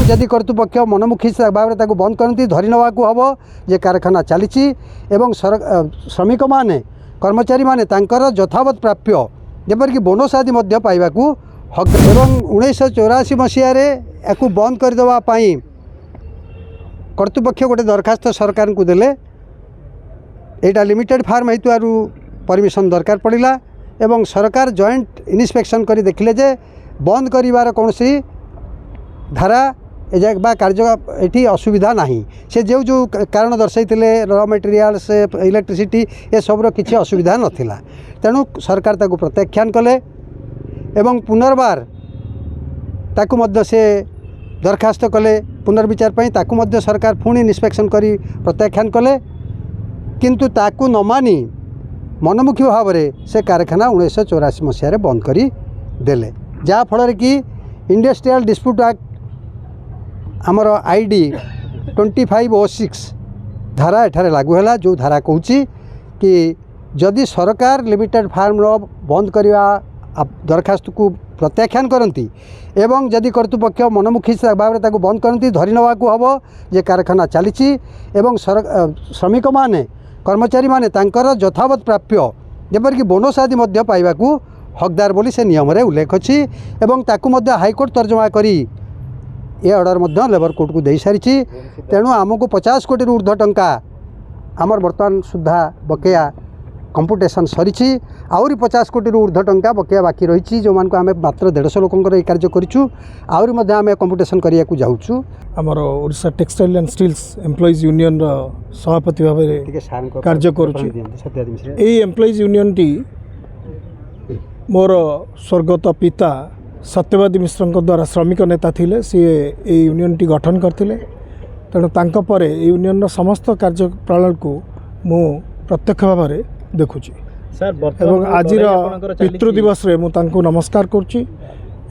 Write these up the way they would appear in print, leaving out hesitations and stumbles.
जदि कर्तृपक्ष मनमुखी भाव में बंद करती धरी नवा हम जे कारखाना चली श्रमिक माने कर्मचारी माने तांकर यथावत प्राप्य जेपरिक बोनस आदि पाइबा हक एवं 1984 मसीह या बंद करदेवाई कर्तृपक्ष गोटे दरखास्त सरकार को देले एटा लिमिटेड फार्म हेतु परमिशन दरकार पड़ा एवं सरकार जॉइंट इन्स्पेक्शन कर देखिले जे बंद करिवार कौन सी धारा बा कार्य ये असुविधा नहीं से जो जो कारण दर्शाइले रॉ मटेरियल से इलेक्ट्रिसिटी ये सबरो किसी असुविधा नथिला तेणु सरकार ताकू प्रत्याख्यान कले एवं पुनर्बार ताकू मध्य से दरखास्त कले पुनर्विचार पई ताकू मध्य सरकार पुणी इन्स्पेक्शन करी प्रत्याख्यान कले किंतु ताकू न मानी मनमुखी भाव में से कारखाना 1984 मसीह बंद करी देले जहाँ फल कि इंडस्ट्रियल डिस्प्यूट एक्ट आमर आईडी 2506 धारा एठारे लागू है जो धारा कहूँ कि जदि सरकार लिमिटेड फार्म बंद करवा दरखास्त को प्रत्याख्यान करती एवं जदि कर्तृपक्ष मनमुखी भाव में बंद करती धरी नवा हम जे कारखाना चली श्रमिक माने कर्मचारी माने तांकर यथावत प्राप्य जेपरिक बोनस आदि पाइबा हकदार बोली से नियम रे उल्लेख अच्छी एवं ताकू हाईकोर्ट तर्जमा करी ये ऑर्डर लेबर कोर्ट को दे सारी तेणु आमको 50 कोटी ऊर्ध्व टंका आमर बर्तमान सुधा बकेया कंपुटेशन सरी आहरी 50 कोटी ऊर्ध्व टंका बकेया बाकी रही जो मान को आम मात्र 150 लोकंर ये कार्य करूँ आहरी आम कंपुटेशन करने को जाऊँ आमर Odisha textile and steels employees union सभापति भाव में कार्य करुँ एम्प्लॉइज यूनियन टी मोर स्वर्गत पिता सत्यवादी मिश्र द्वारा श्रमिक नेता थिले सी यूनियन टी गठन करथिले तेणु तांको परे यूनियन समस्त कार्य प्रणाली को मु प्रत्यक्ष भाव में देखुची एवं आज पितृ दिवस रे मु तांको नमस्कार करुची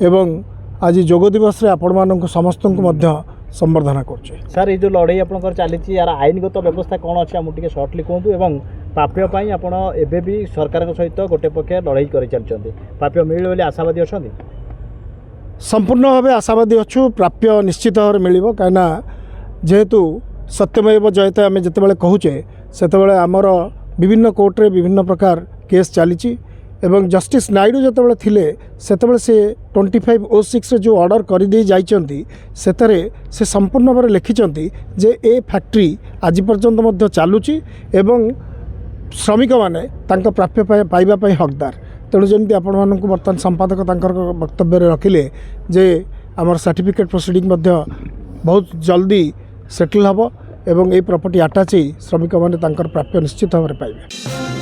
एवं आज योग दिवस रे आपण मानक समस्त को मध्य संबर्धना करुची। सर ये जो लड़ाई आपनकर चली यार आईनगत व्यवस्था कौन अच्छे आम टे सर्टली कहतु एवं प्राप्य पाई आपण एबे भी सरकार सहित गोटे पक्ष लड़ाई कर चलते प्राप्य मिले बोली आशावादी अच्छा संपूर्ण भाव आशावादी अच्छु प्राप्य निश्चित भाव में मिल कहीं जेहेतु सत्यमेव जयते आम जिते कहूचे से आमर विभिन्न कोर्ट रे विभिन्न प्रकार केस चली एवं जस्टिस नायडू जिते थिले सेतबेले से 2506 रे जो ऑर्डर कर दी जाइचंती सेतरे से संपूर्ण भाव लिखिचंती जे ए फैक्ट्री आज पर्यंत मध्य चालुची एवं श्रमिक माने तांका प्राप्य पाइबा पाई हकदार तेणु जमी आपण मानक बर्तमान संपादक तांकर वक्तव्य रखिले जे आमर सर्टिफिकेट प्रोसीडिंग मध्य बहुत जल्दी सेटल हम एवं ये प्रॉपर्टी अटैच श्रमिक माने तांकर प्राप्य निश्चित भाव में पाइबे।